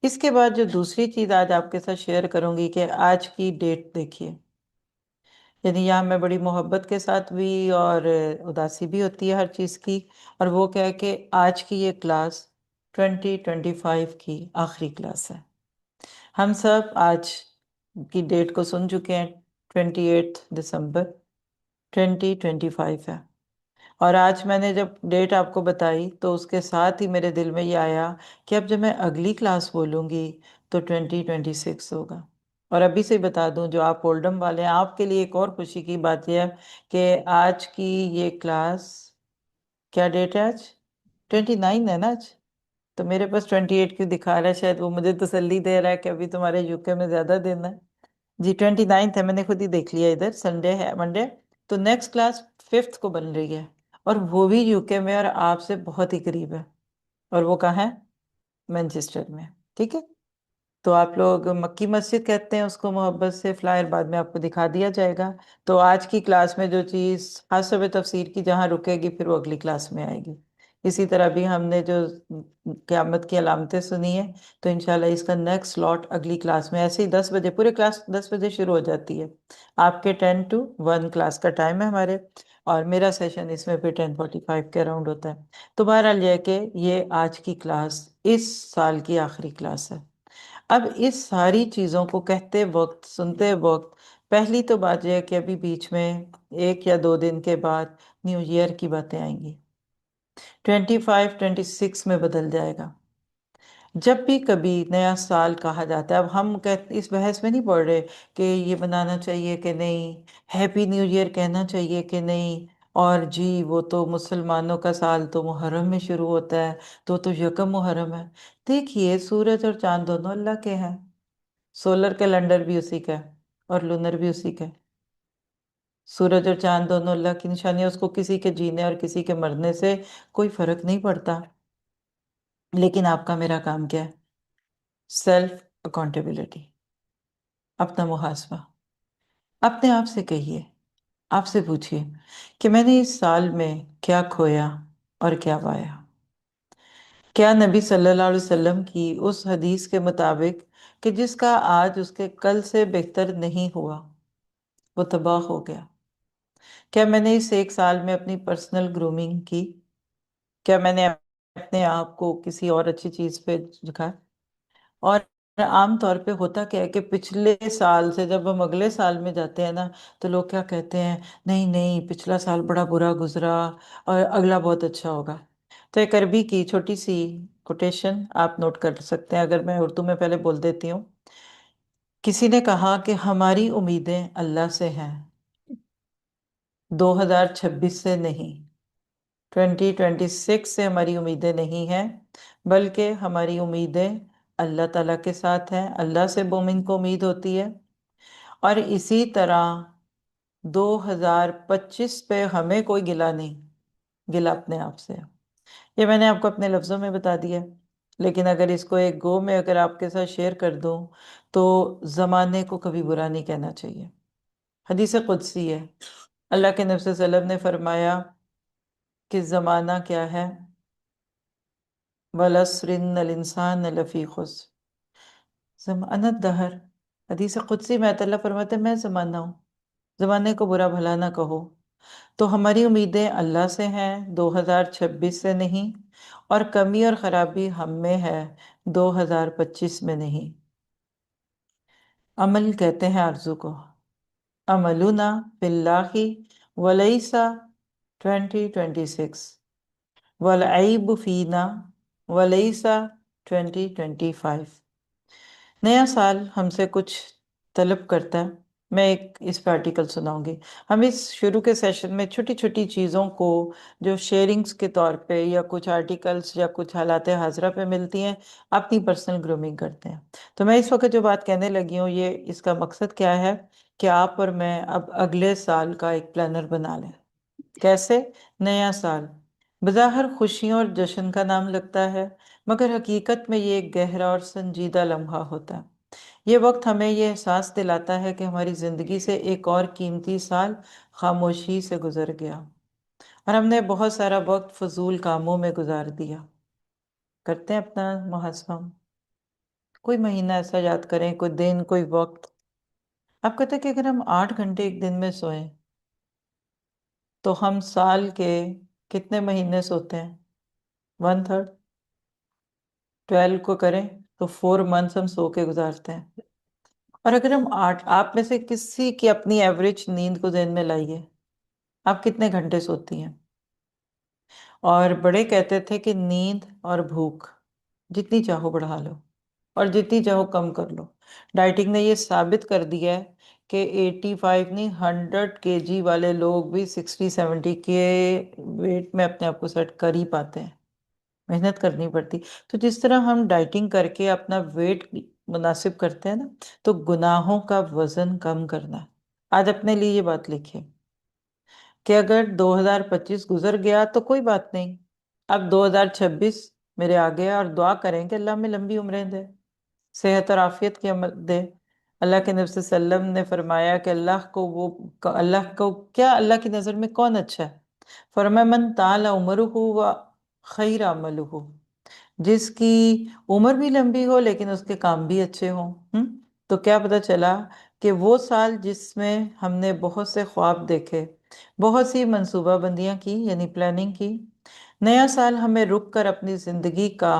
اس کے بعد جو دوسری چیز آج آپ کے ساتھ شیئر کروں گی کہ آج کی ڈیٹ دیکھیے، یعنی یہاں میں بڑی محبت کے ساتھ بھی اور اداسی بھی ہوتی ہے ہر چیز کی، اور وہ کیا ہے کہ آج کی یہ کلاس 2025 کی آخری کلاس ہے۔ ہم سب آج کی ڈیٹ کو سن چکے ہیں، 28 دسمبر 2025 ہے، اور آج میں نے جب ڈیٹ آپ کو بتائی تو اس کے ساتھ ہی میرے دل میں یہ آیا کہ اب جب میں اگلی کلاس بولوں گی تو 2026 ہوگا۔ اور ابھی سے بتا دوں جو آپ اولڈم والے ہیں، آپ کے لیے ایک اور خوشی کی بات یہ ہے کہ آج کی یہ کلاس، کیا ڈیٹ ہے آج؟ 29 ہے نا آج؟ تو میرے پاس 28 کی دکھا رہا ہے، شاید وہ مجھے تسلی دے رہا ہے کہ ابھی تمہارے یوکے میں زیادہ دن ہے۔ جی 29 ہے، میں نے خود ہی دیکھ لیا، ادھر سنڈے ہے، منڈے۔ تو نیکسٹ کلاس 5 کو بن رہی ہے، اور وہ بھی یوکے میں، اور آپ سے بہت ہی قریب ہے، اور وہ کہاں ہے؟ مینچسٹر میں، ٹھیک ہے؟ تو آپ لوگ مکی مسجد کہتے ہیں اس کو محبت سے، فلائر بعد میں آپ کو دکھا دیا جائے گا۔ تو آج کی کلاس میں جو چیز خاص طور پہ تفسیر کی جہاں رکے گی پھر وہ اگلی کلاس میں آئے گی۔ اسی طرح بھی ہم نے جو قیامت کی علامتیں سنی ہیں، تو انشاءاللہ اس کا نیکسٹ سلاٹ اگلی کلاس میں ایسے ہی 10 بجے، پورے کلاس 10 بجے شروع ہو جاتی ہے۔ آپ کے 10 to 1 کلاس کا ٹائم ہے ہمارے، اور میرا سیشن اس میں پھر 10:45 کے اراؤنڈ ہوتا ہے۔ تو بہرحال یہ ہے کہ یہ آج کی کلاس اس سال کی آخری کلاس ہے۔ اب اس ساری چیزوں کو کہتے وقت، سنتے وقت، پہلی تو بات یہ ہے کہ ابھی بیچ میں 1 یا 2 دن کے بعد نیو ایئر کی باتیں آئیں گی، 25 26 میں بدل جائے گا۔ جب بھی کبھی نیا سال کہا جاتا ہے، اب ہم اس بحث میں نہیں پڑ رہے کہ یہ بنانا چاہیے کہ نہیں، ہیپی نیو ایئر کہنا چاہیے کہ نہیں، اور جی وہ تو مسلمانوں کا سال تو محرم میں شروع ہوتا ہے، تو 1 محرم ہے۔ دیکھیے سورج اور چاند دونوں اللہ کے ہیں، سولر کیلنڈر بھی اسی کا ہے اور لونر بھی اسی کا ہے۔ سورج اور چاند دونوں اللہ کی نشانیاں، اس کو کسی کے جینے اور کسی کے مرنے سے کوئی فرق نہیں پڑتا۔ لیکن آپ کا میرا کام کیا ہے؟ سیلف اکاؤنٹیبلٹی، اپنا محاسبہ۔ اپنے آپ سے کہیے، آپ سے پوچھئے کہ میں نے اس سال میں کیا کھویا اور کیا پایا؟ کیا نبی صلی اللہ علیہ وسلم کی اس حدیث کے مطابق کہ جس کا آج اس کے کل سے بہتر نہیں ہوا، وہ تباہ ہو گیا؟ کیا میں نے اس 1 سال میں اپنی پرسنل گرومنگ کی؟ کیا میں نے اپنے آپ کو کسی اور اچھی چیز پہ دکھا؟ اور عام طور پہ ہوتا کیا ہے کہ پچھلے سال سے جب ہم اگلے سال میں جاتے ہیں نا، تو لوگ کیا کہتے ہیں، نہیں نہیں پچھلا سال بڑا برا گزرا اور اگلا بہت اچھا ہوگا۔ تو ایک عربی کی چھوٹی سی کوٹیشن آپ نوٹ کر سکتے ہیں، اگر میں اردو میں پہلے بول دیتی ہوں۔ کسی نے کہا کہ ہماری امیدیں اللہ سے ہیں، 2026 سے نہیں، 2026 سے ہماری امیدیں نہیں ہیں، بلکہ ہماری امیدیں اللہ تعالیٰ کے ساتھ ہیں۔ اللہ سے مومن کو امید ہوتی ہے، اور اسی طرح 2025 پہ ہمیں کوئی گلہ نہیں، گلہ اپنے آپ سے ہے۔ یہ میں نے آپ کو اپنے لفظوں میں بتا دیا ہے، لیکن اگر اس کو ایک گو میں اگر آپ کے ساتھ شیئر کر دوں تو زمانے کو کبھی برا نہیں کہنا چاہیے۔ حدیث قدسی ہے، اللہ کے نبی صلی اللہ علیہ وسلم نے فرمایا کہ زمانہ کیا ہے، وَالْعَصْرِ إِنَّ الْإِنسَانَ لَفِي خُسْرٍ، زمانہ دہر، حدیث قدسی میں اللہ فرماتے ہیں میں زمانہ ہوں، زمانے کو برا بھلا نہ کہو۔ تو ہماری امیدیں اللہ سے ہیں، 2026 سے نہیں، اور کمی اور خرابی ہم میں ہے، 2025 میں نہیں۔ عمل کہتے ہیں آرزو کو، عملنا باللہ ولیسا 2026، والعیب فینا ولیسا 2025۔ نیا سال ہم سے کچھ طلب کرتا ہے۔ میں ایک اس پہ آرٹیکل سناؤں گی۔ ہم اس شروع کے سیشن میں چھوٹی چھوٹی چیزوں کو جو شیئرنگز کے طور پہ یا کچھ آرٹیکلز یا کچھ حالات حاضرہ پہ ملتی ہیں، اپنی پرسنل گرومنگ کرتے ہیں۔ تو میں اس وقت جو بات کہنے لگی ہوں، یہ اس کا مقصد کیا ہے کہ آپ اور میں اب اگلے سال کا ایک پلانر بنا لیں۔ کیسے؟ نیا سال بظاہر خوشیوں اور جشن کا نام لگتا ہے، مگر حقیقت میں یہ ایک گہرا اور سنجیدہ لمحہ ہوتا ہے۔ یہ وقت ہمیں یہ احساس دلاتا ہے کہ ہماری زندگی سے ایک اور قیمتی سال خاموشی سے گزر گیا، اور ہم نے بہت سارا وقت فضول کاموں میں گزار دیا۔ کرتے ہیں اپنا محاسبہ۔ कोई महीना ऐसा याद करें, कोई दिन, कोई वक्त। आप कहते हैं कि अगर हम 8 घंटे एक दिन में सोएं तो हम साल के कितने महीने सोते हैं? 1/3। 12 को करें तो 4 मंथ्स हम सो के गुजारते हैं। और अगर हम आप में से किसी की अपनी एवरेज नींद को ध्यान में लाइए, आप कितने घंटे सोती हैं? और बड़े कहते थे कि नींद और भूख जितनी चाहो बढ़ा लो और जितनी चाहो कम कर लो। डाइटिंग ने ये साबित कर दिया है कि 85 नहीं, 100 kg वाले लोग भी 60-70 के वेट में अपने आप को सेट कर ही पाते हैं। मेहनत करनी पड़ती। तो जिस तरह हम डाइटिंग करके अपना वेट मुनासिब करते हैं ना, तो गुनाहों का वजन कम करना है। आज अपने लिए ये बात लिखिए कि अगर 2025 गुजर गया तो कोई बात नहीं, अब 2026 मेरे आ गया, और दुआ करें कि अल्लाह में लंबी उम्रें दे, सेहत और आफियत की अमल दे। अल्लाह के नबी सल्लल्लाहु अलैहि वसल्लम ने फरमाया कि अल्लाह को क्या, अल्लाह की नज़र में कौन अच्छा है? फरमाया मन ताला उमरुहु व खैर अमलुहु, जिसकी उम्र भी लंबी हो लेकिन उसके काम भी अच्छे हों। तो क्या पता चला कि वो साल जिसमें हमने बहुत से ख्वाब देखे, बहुत सी मंसूबाबंदियां की यानी प्लानिंग की, नया साल हमें रुक कर अपनी जिंदगी का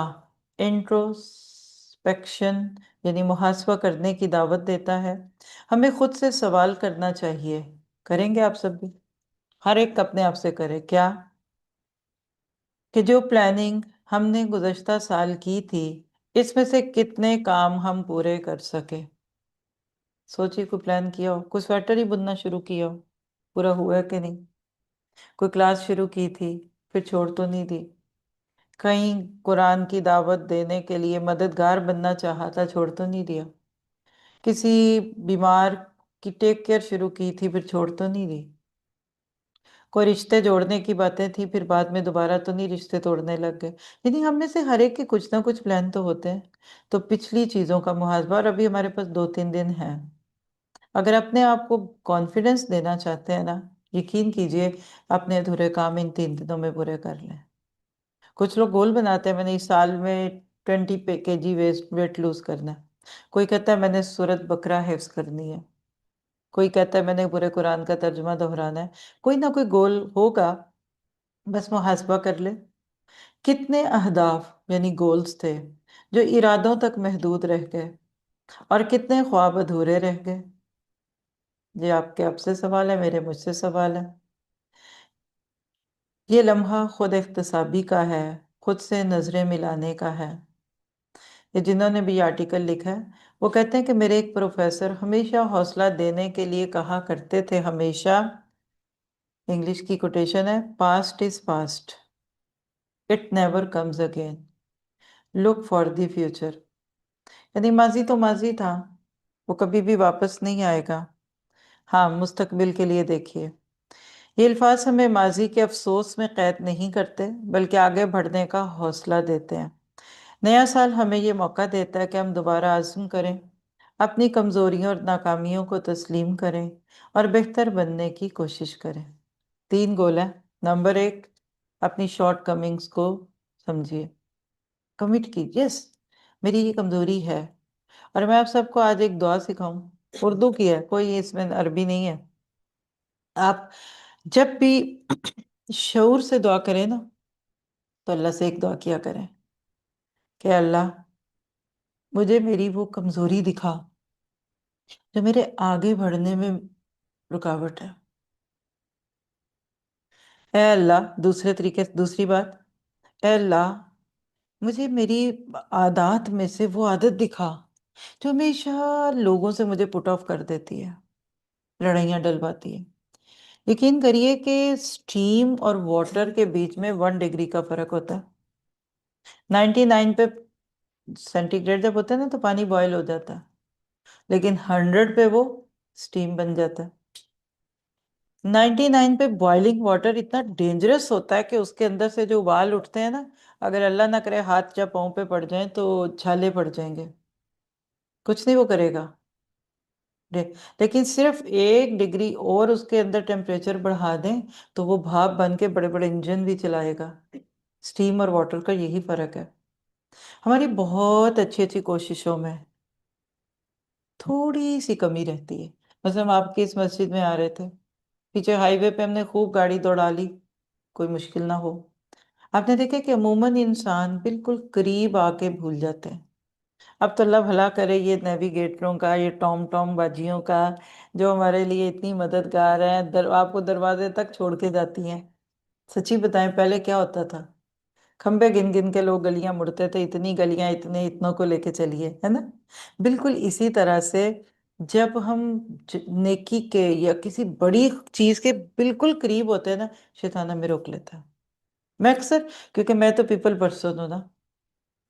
इंट्रोस्पेक्शन यानी मुहासबा करने की दावत देता है। हमें खुद से सवाल करना चाहिए, करेंगे आप सब भी? हर एक अपने आप से करे क्या, कि जो प्लानिंग हमने गुज़श्ता साल की थी, इसमें से कितने काम हम पूरे कर सके। सोचिए, कोई प्लान किया हो, कोई स्वेटर ही बुनना शुरू किया हो, पूरा हुआ है कि नहीं? कोई क्लास शुरू की थी, फिर छोड़ तो नहीं दी? कहीं कुरान की दावत देने के लिए मददगार बनना चाहा था, छोड़ तो नहीं दिया? किसी बीमार की टेक केयर शुरू की थी, फिर छोड़ तो नहीं दी? कोई रिश्ते जोड़ने की बातें थी, फिर बाद में दोबारा तो नहीं रिश्ते तोड़ने लग गए? यानी हम में से हर एक के कुछ ना कुछ प्लान तो होते हैं। तो पिछली चीजों का मुहासबा, और अभी हमारे पास 2-3 दिन हैं। अगर अपने आप को कॉन्फिडेंस देना चाहते हैं ना, यकीन कीजिए अपने अधूरे काम इन 3 दिनों में पूरे कर लें। कुछ लोग गोल बनाते हैं, मैंने इस साल में 20 kg वेट लूज करना है। कोई कहता है मैंने सूरत बकरा हिफ्ज करनी है। कोई कहता है मैंने पूरे कुरान का तर्जुमा दोहराना है। कोई ना कोई गोल होगा। बस मुहासबा कर ले, कितने अहदाफ यानी गोल्स थे जो इरादों तक महदूद रह गए, और कितने ख्वाब अधूरे रह गए। ये आपके आपसे सवाल है, मेरे मुझसे सवाल है। ये लम्हा खुद इख्तिसाबी का है, खुद से नजरें मिलाने का है। ये जिन्होंने भी आर्टिकल लिखा है, वो कहते हैं कि मेरे एक प्रोफेसर हमेशा हौसला देने के लिए कहा करते थे, हमेशा, इंग्लिश की कोटेशन है, past is past, it never comes again, look for the future. यानी माजी तो माजी था, वो कभी भी वापस नहीं आएगा। हाँ, मुस्तकबिल के लिए देखिए। ये अल्फाज हमें माजी के अफसोस में कैद नहीं करते, बल्कि आगे बढ़ने का हौसला देते हैं। नया साल हमें ये मौका देता है कि हम दोबारा आज़म करें, अपनी कमजोरियों और नाकामियों को तस्लीम करें और बेहतर बनने की कोशिश करें। 3 गोल हैं। नंबर 1, अपनी शॉर्ट कमिंग्स को समझिए, कमिट कीजिए, यस मेरी ये कमजोरी है। और मैं आप सबको आज एक दुआ सिखाऊं, उर्दू की है, कोई इसमें अरबी नहीं है। आप जब भी शऊर से दुआ करें ना, तो अल्लाह से एक दुआ किया करें कि अल्लाह मुझे मेरी वो कमजोरी दिखा जो मेरे आगे बढ़ने में रुकावट है। ए अल्लाह, दूसरे तरीके से, दूसरी बात, ए अल्लाह मुझे मेरी आदत में से वो आदत दिखा जो हमेशा लोगों से मुझे पुट ऑफ कर देती है, लड़ाइयाँ डलवाती है। यकीन करिए कि स्टीम और वाटर के बीच में 1 डिग्री का फर्क होता है। 99 पे सेंटीग्रेड जब होता है ना, तो पानी बॉयल हो जाता है, लेकिन 100 पे वो स्टीम बन जाता है। 99 पे बॉइलिंग वाटर इतना डेंजरस होता है कि उसके अंदर से जो उबाल उठते हैं ना, अगर अल्लाह ना करे हाथ या पाँव पे पड़ जाए तो छाले पड़ जाएंगे, कुछ नहीं वो करेगा। लेकिन सिर्फ 1 डिग्री और उसके अंदर टेम्परेचर बढ़ा दें तो वो भाप बन के बड़े बड़े इंजन भी चलाएगा। स्टीम और वाटर का यही फर्क है। हमारी बहुत अच्छी अच्छी कोशिशों में थोड़ी सी कमी रहती है। मतलब हम आपकी इस मस्जिद में आ रहे थे, पीछे हाईवे पे हमने खूब गाड़ी दौड़ा ली, कोई मुश्किल ना हो। आपने देखा कि अमूमन इंसान बिल्कुल करीब आके भूल जाते हैं। अब तो अल्लाह भला करे ये नेविगेटरों का, ये टॉम टॉम बाजियों का, जो हमारे लिए इतनी मददगार हैं, आपको दरवाजे तक छोड़ के जाती हैं। सच्ची बताएं, पहले क्या होता था? खंबे गिन गिन के लोग गलियां मुड़ते थे, इतनी गलियां, इतने इतनों को लेके चलिए, है ना। बिल्कुल इसी तरह से जब हम नेकी के या किसी बड़ी चीज के बिल्कुल करीब होते हैं ना, शैतान हमें रोक लेता है। मैं अक्सर, क्योंकि मैं तो पीपल पर्सन हूं ना,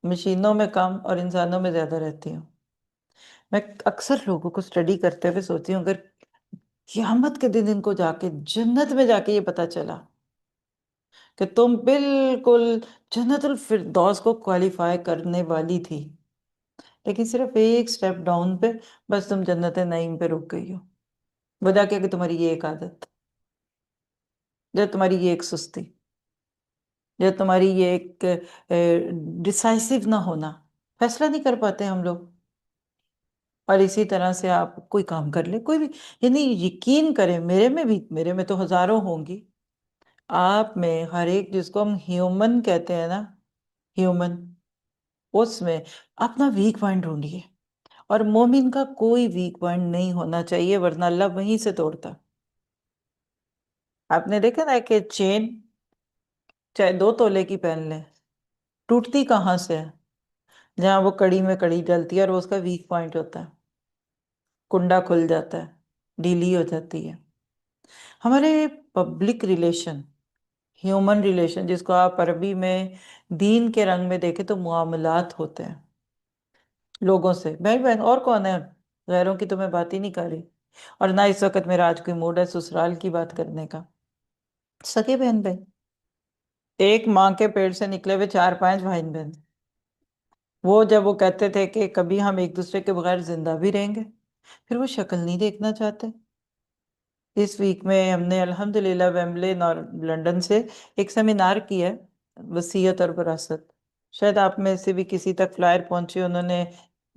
मशीनों में कम और इंसानों में ज्यादा रहती हूँ। मैं अक्सर लोगों को स्टडी करते हुए सोचती हूँ, अगर क़यामत के दिन इनको जाके जन्नत में जाके ये पता चला कि तुम बिल्कुल जन्नतुल फिरदौस को क्वालिफाई करने वाली थी, लेकिन सिर्फ एक स्टेप डाउन पे बस तुम जन्नत नईम पे रुक गई हो। वजह क्या कि तुम्हारी ये एक आदत, या तुम्हारी ये एक सुस्ती, या तुम्हारी ये एक डिसाइसिव ना होना। फैसला नहीं कर पाते हम लोग। और इसी तरह से आप कोई काम कर ले, कोई भी, यानी यकीन करें, मेरे में तो हजारों होंगी, आप में हर एक, जिसको हम ह्यूमन कहते हैं ना, ह्यूमन, उसमें अपना वीक पॉइंट ढूंढिए। और मोमिन का कोई वीक पॉइंट नहीं होना चाहिए, वरना अल्लाह वहीं से तोड़ता। आपने देखा ना कि चेन चाहे 2 तोले की पहन ले, टूटती कहाँ से है? जहां वो कड़ी में कड़ी डलती है, और वो उसका वीक पॉइंट होता है, कुंडा खुल जाता है, ढीली हो जाती है। हमारे पब्लिक रिलेशन, ह्यूमन रिलेशन, जिसको आप अरबी में दीन के रंग में देखें तो मुआमलात होते हैं लोगों से, भाई बहन, और कौन है? गैरों की तो मैं बात ही नहीं कर रही। और ना इस वक्त मेरा आज कोई मूड है ससुराल की बात करने का। सगे बहन बहन, एक माँ के पेट से निकले हुए 4 5 भाई बहन, वो जब वो कहते थे कि कभी हम एक दूसरे के बगैर जिंदा भी रहेंगे, फिर वो शक्ल नहीं देखना चाहते। इस वीक में हमने अल्हम्दुलिल्लाह वेम्बले लंदन से एक सेमिनार किया है, वसीयत और विरासत। शायद आप में से भी किसी तक फ्लायर पहुंचे, उन्होंने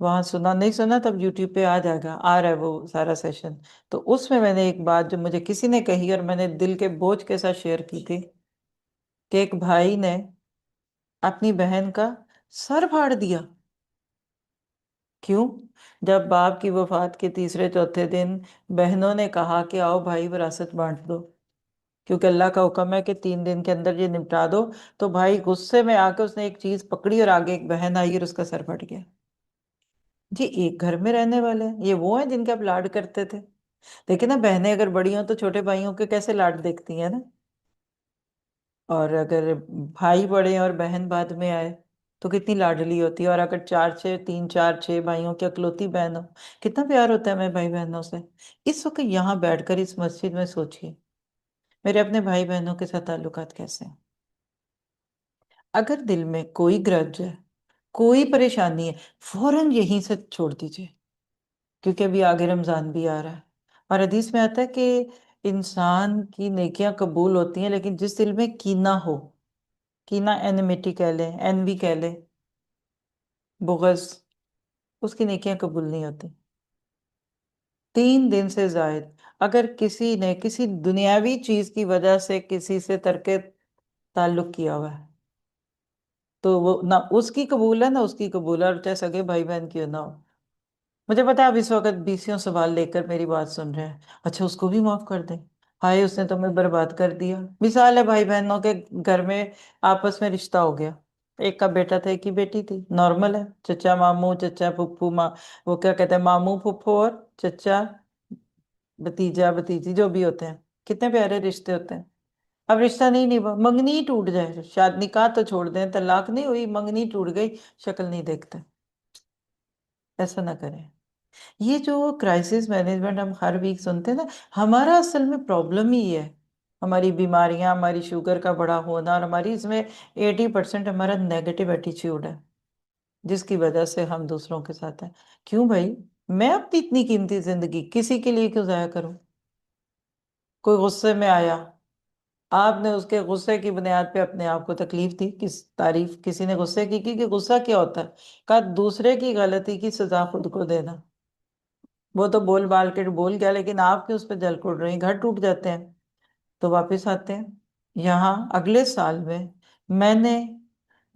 वहां सुना, नहीं सुना तब यूट्यूब पे आ जाएगा, आ रहा है वो सारा सेशन। तो उसमें मैंने एक बात जो मुझे किसी ने कही और मैंने दिल के बोझ के साथ शेयर की थी, कि एक भाई ने अपनी बहन का सर फाड़ दिया। क्यों? जब बाप की वफात के तीसरे चौथे दिन बहनों ने कहा कि आओ भाई विरासत बांट दो, क्योंकि अल्लाह का हुक्म है कि 3 दिन के अंदर ये निपटा दो, तो भाई गुस्से में आके उसने एक चीज पकड़ी और आगे एक बहन आई और उसका सर फट गया। जी, एक घर में रहने वाले हैं, ये वो हैं जिनके आप लाड करते थे। देखिए ना, बहनें अगर बड़ी हों तो छोटे भाइयों के कैसे लाड देखती हैं ना। और अगर भाई बड़े और बहन बाद में आए तो कितनी लाडली होती है। और अगर 4 6 3 4 6 भाइयों की अकलौती बहन हो, कितना प्यार होता है मेरे भाई बहनों से। इस वक्त यहाँ बैठकर इस मस्जिद में सोचिए, मेरे अपने भाई बहनों के साथ ताल्लुकात कैसे हैं। अगर दिल में कोई ग्रज है, कोई परेशानी है, फौरन यहीं से छोड़ दीजिए, क्योंकि अभी आगे रमजान भी आ रहा है। और हदीस में आता है कि इंसान की नेकियां कबूल होती हैं, लेकिन जिस दिल में कीना हो, कीना एनिमिटी कह लें, एनवी कह लें, बुग़्ज़, उसकी नेकियां कबूल नहीं होती। 3 दिन से जायद अगर किसी ने किसी दुनियावी चीज की वजह से किसी से तर्क ताल्लुक किया हुआ है, तो वो ना उसकी कबूल है ना उसकी कबूल है, और चाहे सगे भाई बहन की हो ना हो। मुझे पता है आप इस वक्त 20 सवाल लेकर मेरी बात सुन रहे हैं, अच्छा उसको भी माफ कर दें, हाय उसने तो मैं बर्बाद कर दिया। मिसाल है भाई बहनों के घर में आपस में रिश्ता हो गया, एक का बेटा था एक की बेटी थी, नॉर्मल है, चचा मामू, चचा फुप्पू, माँ, वो क्या कहते हैं, मामू फुप्पो और चचा भतीजा भतीजी जो भी होते हैं, कितने प्यारे रिश्ते होते हैं। अब रिश्ता नहीं निभा, मंगनी ही टूट जाए, शादी निकाह तो छोड़ दें, तलाक नहीं हुई, मंगनी टूट गई, शक्ल नहीं देखते। ऐसा ना करें। ये जो क्राइसिस मैनेजमेंट हम हर वीक सुनते हैं ना, हमारा असल में प्रॉब्लम ही है, हमारी बीमारियां, हमारी शुगर का बड़ा होना, और हमारी इसमें 80% हमारा नेगेटिव एटीट्यूड है, जिसकी वजह से हम दूसरों के साथ हैं। क्यों भाई, मैं अपनी इतनी कीमती जिंदगी किसी के लिए क्यों जाया करूं? कोई गुस्से में आया, آپ نے اس کے غصے کی بنیاد پہ اپنے آپ کو تکلیف دی، کس تعریف کسی نے غصے کی کہ غصہ کیا ہوتا ہے؟ کہا دوسرے کی غلطی کی سزا خود کو دینا۔ وہ تو بول بال کے بول گیا، لیکن آپ کے اس پہ جل کڑ رہی، گھر ٹوٹ جاتے ہیں۔ تو واپس آتے ہیں یہاں اگلے سال میں نے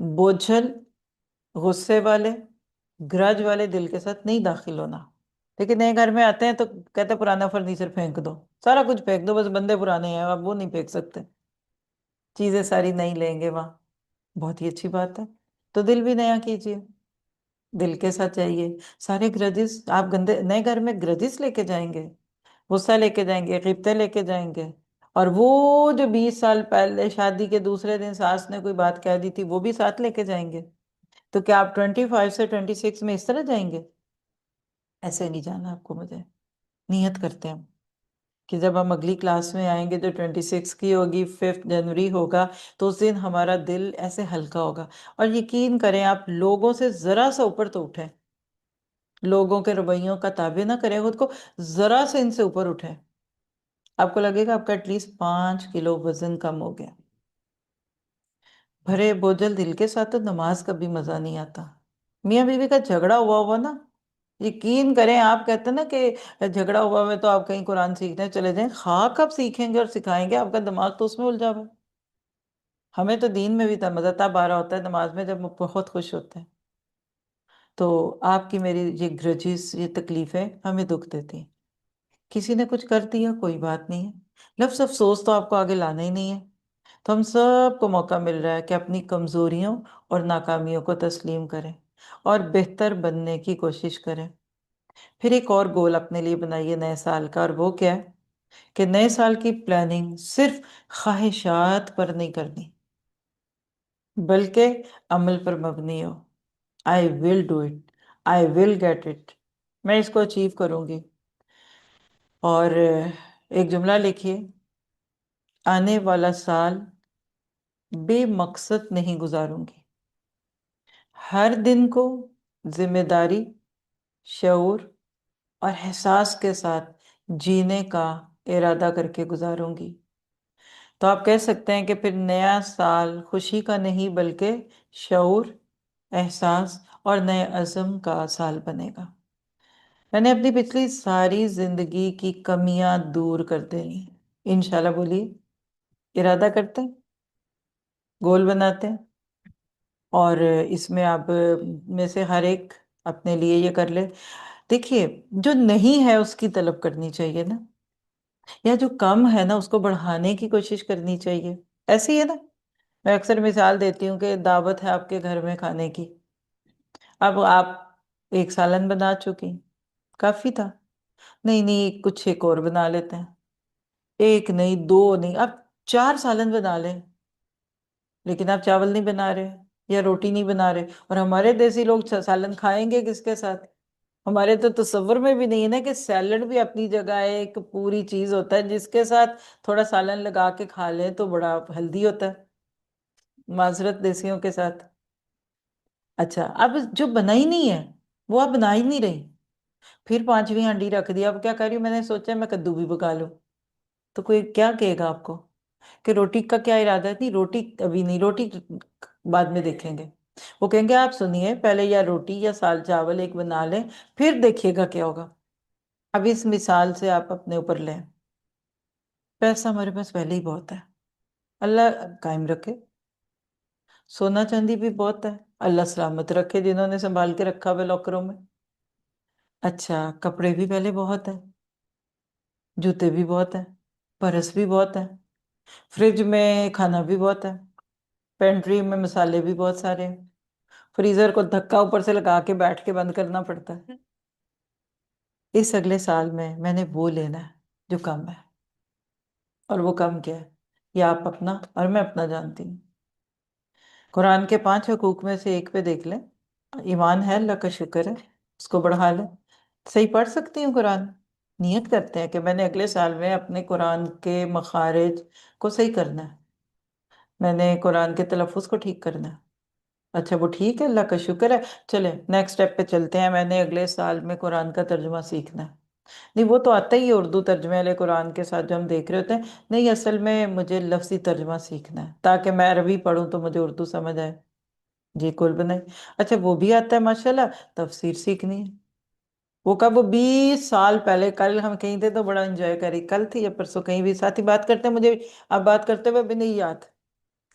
بوجھل، غصے والے، گرج والے دل کے ساتھ نہیں داخل ہونا۔ لیکن نئے گھر میں آتے ہیں تو کہتے ہیں پرانا فرنیچر پھینک دو، سارا کچھ پھینک دو، بس بندے پرانے ہیں، اب وہ نہیں پھینک سکتے، چیزیں ساری نہیں لیں گے وہاں۔ بہت ہی اچھی بات ہے، تو دل بھی نیا کیجیے، دل کے ساتھ چاہیے۔ سارے گرجز آپ گندے نئے گھر میں گرجز لے کے جائیں گے، غصہ لے کے جائیں گے، غیبتیں لے کے جائیں گے، اور وہ جو 20 سال پہلے شادی کے دوسرے دن ساس نے کوئی بات کہہ دی تھی وہ بھی ساتھ لے کے جائیں گے۔ تو کیا آپ 25 سے 26 میں اس طرح جائیں گے؟ ایسے نہیں جانا آپ کو مجھے۔ نیت کرتے ہیں ہم کہ جب ہم اگلی کلاس میں آئیں گے جو 26 کی ہوگی، 5 جنوری ہوگا، تو اس دن ہمارا دل ایسے ہلکا ہوگا۔ اور یقین کریں آپ لوگوں سے ذرا سا اوپر تو اٹھیں، لوگوں کے رویوں کا تابع نہ کریں خود کو، ذرا سے ان سے اوپر اٹھیں، آپ کو لگے گا آپ کا ایٹ لیسٹ 5 کلو وزن کم ہو گیا۔ بھرے بوجھل دل کے ساتھ تو نماز کا بھی مزہ نہیں آتا۔ میاں بیوی کا جھگڑا ہوا نا، یقین کریں آپ کہتے ہیں نا کہ جھگڑا ہوا ہے تو آپ کہیں قرآن سیکھنے چلے جائیں، خاک آپ سیکھیں گے اور سکھائیں گے، آپ کا دماغ تو اس میں الجھا ہوا ہے۔ ہمیں تو دین میں بھی مزہ تب آ رہا ہوتا ہے نماز میں جب ہم بہت خوش ہوتے ہیں۔ تو آپ کی میری یہ گرجز، یہ تکلیفیں ہمیں دکھ دیتی ہیں۔ کسی نے کچھ کر دیا کوئی بات نہیں ہے، لفظ افسوس تو آپ کو آگے لانا ہی نہیں ہے۔ تو ہم سب کو موقع مل رہا ہے کہ اپنی کمزوریوں اور ناکامیوں کو تسلیم کریں اور بہتر بننے کی کوشش کریں۔ پھر ایک اور گول اپنے لیے بنائیے نئے سال کا، اور وہ کیا ہے کہ نئے سال کی پلاننگ صرف خواہشات پر نہیں کرنی، بلکہ عمل پر مبنی ہو۔ I will do it. I will get it. میں اس کو اچیو کروں گی۔ اور ایک جملہ لکھیے، آنے والا سال بے مقصد نہیں گزاروں گی، ہر دن کو ذمہ داری، شعور اور احساس کے ساتھ جینے کا ارادہ کر کے گزاروں گی۔ تو آپ کہہ سکتے ہیں کہ پھر نیا سال خوشی کا نہیں بلکہ شعور، احساس اور نئے عزم کا سال بنے گا۔ میں نے اپنی پچھلی ساری زندگی کی کمیاں دور کر دینی ہیں، انشاءاللہ بولیے، ارادہ کرتے ہیں، گول بناتے ہیں، اور اس میں آپ میں سے ہر ایک اپنے لیے یہ کر لے۔ دیکھیے جو نہیں ہے اس کی طلب کرنی چاہیے نا، یا جو کم ہے نا اس کو بڑھانے کی کوشش کرنی چاہیے، ایسے ہی ہے نا۔ میں اکثر مثال دیتی ہوں کہ دعوت ہے آپ کے گھر میں کھانے کی، اب آپ ایک سالن بنا چکی، کافی تھا، نہیں نہیں کچھ ایک اور بنا لیتے ہیں، ایک نہیں دو نہیں، آپ 4 سالن بنا لیں، لیکن آپ چاول نہیں بنا رہے یا روٹی نہیں بنا رہے۔ اور ہمارے دیسی لوگ سالن کھائیں گے کس کے ساتھ؟ ہمارے تو تصور میں بھی نہیں ہے نا کہ سیلڈ بھی اپنی جگہ ایک پوری چیز ہوتا ہے جس کے ساتھ تھوڑا سالن لگا کے کھا لیں تو بڑا ہیلدی ہوتا ہے، معذرت دیسیوں کے ساتھ۔ اچھا اب جو بنا ہی نہیں ہے وہ آپ بنا ہی نہیں رہی، پھر 5ویں ہانڈی رکھ دیا، اب کیا کر رہی ہوں، میں نے سوچا میں کدو بھی پکا لوں، تو کوئی کیا کہے گا آپ کو کہ روٹی کا کیا ارادہ ہے؟ نہیں روٹی ابھی نہیں، روٹی بعد میں دیکھیں گے۔ وہ کہیں گے آپ سنیے پہلے یا روٹی یا سال چاول ایک بنا لیں پھر دیکھیے گا کیا ہوگا۔ اب اس مثال سے آپ اپنے اوپر لیں، پیسہ ہمارے پاس پہلے ہی بہت ہے، اللہ قائم رکھے، سونا چاندی بھی بہت ہے، اللہ سلامت رکھے جنہوں نے سنبھال کے رکھا ہوا لاکروں میں۔ اچھا کپڑے بھی پہلے بہت ہیں، جوتے بھی بہت ہیں، پرس بھی بہت ہے، فریج میں کھانا بھی بہت ہے، پینٹری میں مسالے بھی بہت سارے ہیں، فریزر کو دھکا اوپر سے لگا کے بیٹھ کے بند کرنا پڑتا ہے۔ اس اگلے سال میں نے وہ لینا ہے جو کم ہے، اور وہ کم کیا ہے یہ آپ اپنا اور میں اپنا جانتی ہوں۔ قرآن کے 5 حقوق میں سے ایک پہ دیکھ لیں، ایمان ہے اللہ کا شکر ہے، اس کو بڑھا لیں۔ صحیح پڑھ سکتی ہوں قرآن؟ نیت کرتے ہیں کہ میں نے اگلے سال میں اپنے قرآن کے مخارج کو صحیح کرنا ہے، میں نے قرآن کے تلفظ کو ٹھیک کرنا ہے۔ اچھا وہ ٹھیک ہے، اللہ کا شکر ہے، چلیں نیکسٹ اسٹیپ پہ چلتے ہیں، میں نے اگلے سال میں قرآن کا ترجمہ سیکھنا ہے۔ नहीं वो तो आता ही है, उर्दू तर्जमे वाले कुरान के साथ जो हम देख रहे होते हैं। नहीं असल में मुझे लफ्जी तर्जमा सीखना है ताकि मैं अरबी पढूं तो मुझे उर्दू समझ आए। जी कुल बनाई। अच्छा वो भी आता है माशाल्लाह। तफसीर सीखनी है। वो कब, वो 20 साल पहले, कल हम कहीं थे तो बड़ा एंजॉय करी, कल थी या परसों कहीं भी साथ ही बात करते हैं, मुझे अब बात करते हुए भी नहीं याद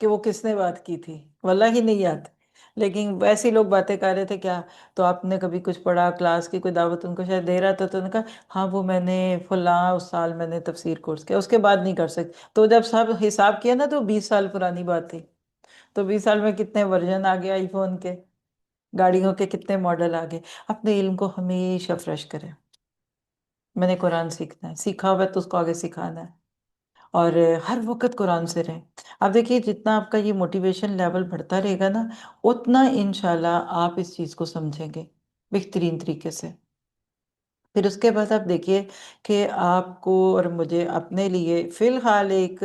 कि वो किसने बात की थी। वल्लाही नहीं याद। लेकिन वैसे ही लोग बातें कर रहे थे क्या, तो आपने कभी कुछ पढ़ा, क्लास की कोई दावत उनको शायद दे रहा था, तो उन्होंने कहा हाँ वो मैंने फलां उस साल मैंने तफसीर कोर्स किया, उसके बाद नहीं कर सकते। तो जब सब हिसाब किया ना तो 20 साल पुरानी बात थी। तो 20 साल में कितने वर्जन आ गए आईफोन के, गाड़ियों के कितने मॉडल आ गए। अपने इल्म को हमेशा फ्रेश करें। मैंने कुरान सीखना है, सीखा हुआ है तो उसको आगे सिखाना है। और हर वक्त कुरान से रहें। आप देखिए जितना आपका ये मोटिवेशन लेवल बढ़ता रहेगा ना, उतना इंशाल्लाह आप इस चीज़ को समझेंगे बेहतरीन तरीके से। फिर उसके बाद आप देखिए कि आपको और मुझे अपने लिए फिलहाल एक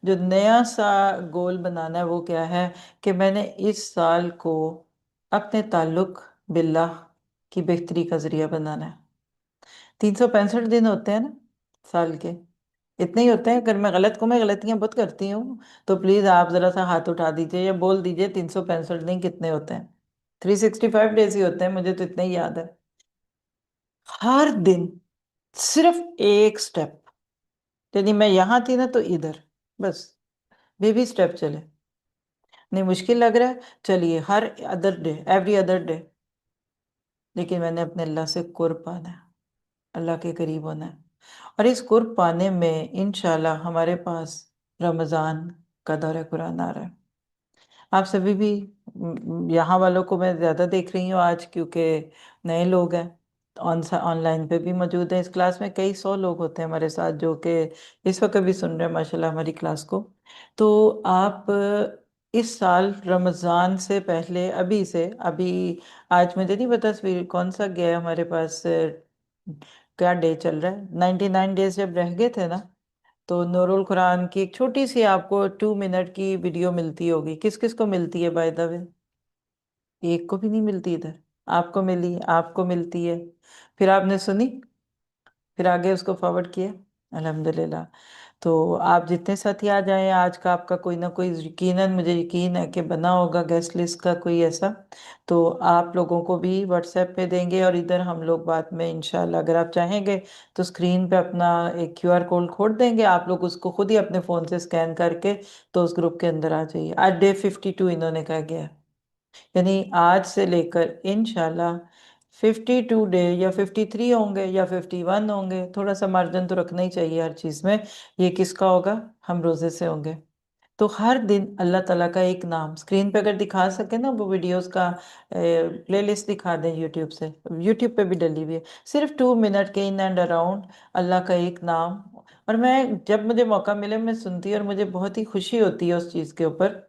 जो नया सा गोल बनाना है वो क्या है, कि मैंने इस साल को अपने ताल्लुक बिल्लाह की बेहतरी का जरिया बनाना है। 365 दिन होते हैं ना साल के, इतने ही होते हैं। अगर मैं गलत को, मैं गलतियां बहुत करती हूँ, तो प्लीज आप जरा सा हाथ उठा दीजिए या बोल दीजिए 365 दिन कितने होते हैं। 365 डेज ही होते हैं, मुझे तो इतना ही याद है। हर दिन सिर्फ एक स्टेप, यदि मैं यहाँ थी ना तो इधर, बस बेबी स्टेप चले। नहीं मुश्किल लग रहा है, चलिए हर other day, every other day, लेकिन मैंने अपने अल्लाह से कुर्ब पाना है, अल्लाह के करीब होना है। और इस कुर्ब पाने में इंशाल्लाह हमारे पास रमज़ान का दौरा कुरान आ रहा है। आप सभी भी, यहाँ वालों को मैं ज़्यादा देख रही हूँ आज क्योंकि नए लोग हैं, ऑनलाइन पे भी मौजूद हैं। इस क्लास में कई सौ लोग होते हैं हमारे साथ जो कि इस वक्त भी सुन रहे हैं माशाल्लाह हमारी क्लास को। तो आप इस साल रमज़ान से पहले, अभी से अभी, आज मुझे नहीं पता तस्वीर कौन सा गया है हमारे पास, क्या डे चल रहा है, 99 डेज जब रह गए थे ना, तो नूरुल कुरान की एक छोटी सी आपको 2 मिनट की वीडियो मिलती होगी। किस किस को मिलती है बाय द वे? एक को भी नहीं मिलती इधर। आपको मिली, आपको मिलती है। फिर आपने सुनी, फिर आगे उसको फॉरवर्ड किया। अल्हम्दुलिल्लाह। तो आप जितने साथी आ जाएं, आज का आपका कोई ना कोई, यकीनन मुझे यकीन है कि बना होगा गेस्ट लिस्ट का कोई ऐसा, तो आप लोगों को भी व्हाट्सएप पे देंगे। और इधर हम लोग बाद में इंशाल्लाह अगर आप चाहेंगे तो स्क्रीन पे अपना एक क्यूआर कोड खोल देंगे, आप लोग उसको खुद ही अपने फ़ोन से स्कैन करके तो उस ग्रुप के अंदर आ जाइए। आज डे 52 इन्होंने कहा गया है, यानी आज से लेकर इंशाल्लाह 52 डे या 53 होंगे या 51 होंगे, थोड़ा सा मार्जिन तो रखना ही चाहिए हर चीज़ में। ये किसका होगा? हम रोज़े से होंगे। तो हर दिन अल्लाह ताला का एक नाम स्क्रीन पे अगर दिखा सके ना, वो वीडियोस का प्लेलिस्ट दिखा दें यूट्यूब से, यूट्यूब पे भी डली हुई है, सिर्फ 2 मिनट के इन एंड अराउंड अल्लाह का एक नाम। और मैं जब मुझे मौका मिले मैं सुनती हूँ और मुझे बहुत ही खुशी होती है उस चीज़ के ऊपर।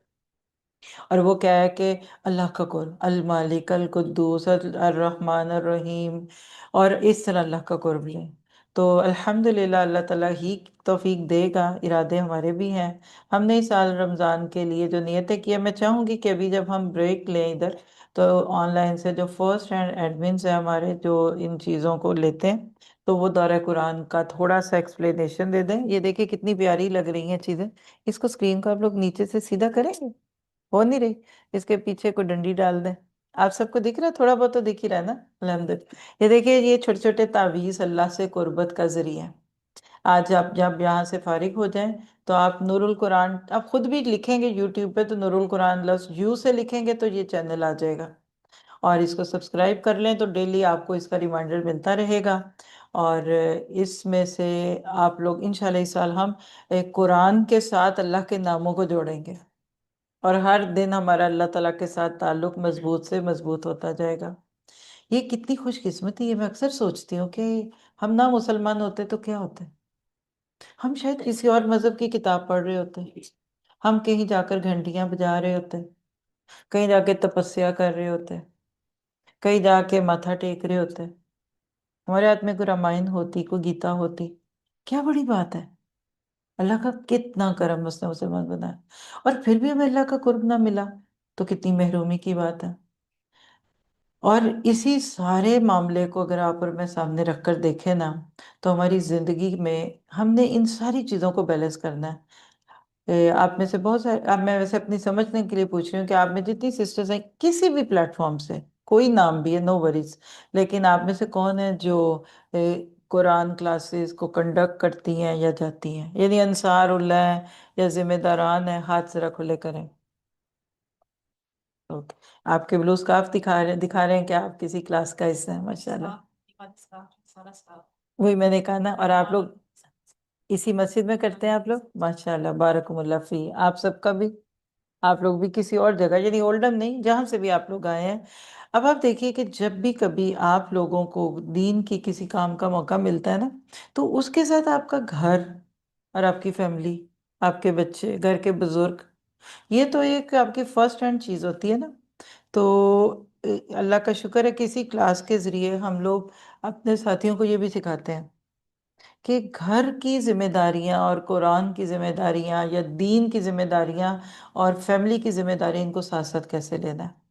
और वो क्या है कि अल्लाह का कुर्ब, अल मालिक अल कुद्दूस अल रहमान अल रहीम, और इस तरह अल्लाह का कुर्ब लें। तो अल्हम्दुलिल्लाह अल्लाह ताला ही तौफीक देगा, इरादे हमारे भी हैं। हमने इस साल रमज़ान के लिए जो नियतें किया, मैं चाहूँगी कि अभी जब हम ब्रेक लें इधर, तो ऑनलाइन से जो फर्स्ट हैंड एडमिन्स हैं हमारे जो इन चीज़ों को लेते हैं, तो वो दौरा कुरान का थोड़ा सा एक्सप्लेनेशन दे दें। ये देखिए कितनी प्यारी लग रही हैं चीज़ें। इसको स्क्रीन को आप लोग नीचे से सीधा करेंगे, हो नहीं रही, इसके पीछे कोई डंडी डाल दें। आप सबको दिख रहा है, थोड़ा बहुत तो दिख ही रहा है ना, अल्हम्दुलिल्लाह। ये देखिए ये छोटे छोटे तावीज़ अल्लाह से कुर्बत का जरिया है। आज आप जब यहाँ से फारिग हो जाएं तो आप नूरुल कुरान, आप खुद भी लिखेंगे यूट्यूब पे तो नूरुल कुरान लफ्ज़ यू से लिखेंगे तो ये चैनल आ जाएगा। और इसको सब्सक्राइब कर लें तो डेली आपको इसका रिमाइंडर मिलता रहेगा। और इसमें से आप लोग इंशाल्लाह इस साल हम एक कुरान के साथ अल्लाह के नामों को जोड़ेंगे, और हर दिन हमारा अल्लाह ताला के साथ ताल्लुक मजबूत से मजबूत होता जाएगा। ये कितनी खुशकिस्मती है, मैं अक्सर सोचती हूँ कि हम ना मुसलमान होते तो क्या होते। हम शायद किसी और मजहब की किताब पढ़ रहे होते, हम कहीं जाकर घंटियां बजा रहे होते, कहीं जाके तपस्या कर रहे होते, कहीं जाके माथा टेक रहे होते, हमारे हाथ में कोई रामायण होती, कोई गीता होती। क्या बड़ी बात है, अल्लाह का कितना करम उसने मुसलमान बनाया। और फिर भी हमें अल्लाह का कुर्ब ना मिला तो कितनी महरूमी की बात है। اور اسی سارے معاملے کو اگر آپ اور میں سامنے رکھ کر دیکھیں نا، تو ہماری زندگی میں ہم نے ان ساری چیزوں کو بیلنس کرنا ہے۔ آپ میں سے بہت سارے، اب میں ویسے اپنی سمجھنے کے لیے پوچھ رہی ہوں کہ آپ میں جتنی سسٹرز ہیں کسی بھی پلیٹ فارم سے، کوئی نام بھی ہے، نو وریز، لیکن آپ میں سے کون ہے جو قرآن کلاسز کو کنڈکٹ کرتی ہیں یا جاتی ہیں؟ یعنی انصار اللہ ہیں یا ذمہ داران ہیں، ہاتھ ذرا کھلے کریں۔ اوکے، آپ کے بلو اسکارف دکھا رہے ہیں کہ آپ کسی کلاس کا حصہ ہیں، ماشاء اللہ۔ وہی میں نے کہا نا، اور آپ لوگ اسی مسجد میں کرتے ہیں آپ لوگ؟ ماشاء اللہ، بارکم اللہ فی آپ سب کا بھی۔ آپ لوگ بھی کسی اور جگہ، یعنی اولڈم نہیں، جہاں سے بھی آپ لوگ آئے ہیں۔ اب آپ دیکھیے کہ جب بھی کبھی آپ لوگوں کو دین کی کسی کام کا موقع ملتا ہے نا، تو اس کے ساتھ آپ کا گھر اور آپ کی فیملی، آپ کے بچے، گھر کے بزرگ، یہ تو ایک آپ کی فرسٹ ہینڈ چیز ہوتی ہے نا۔ تو اللہ کا شکر ہے کہ اسی کلاس کے ذریعے ہم لوگ اپنے ساتھیوں کو یہ بھی سکھاتے ہیں کہ گھر کی ذمہ داریاں اور قرآن کی ذمہ داریاں یا دین کی ذمہ داریاں اور فیملی کی ذمہ داری، ان کو ساتھ ساتھ کیسے لینا ہے۔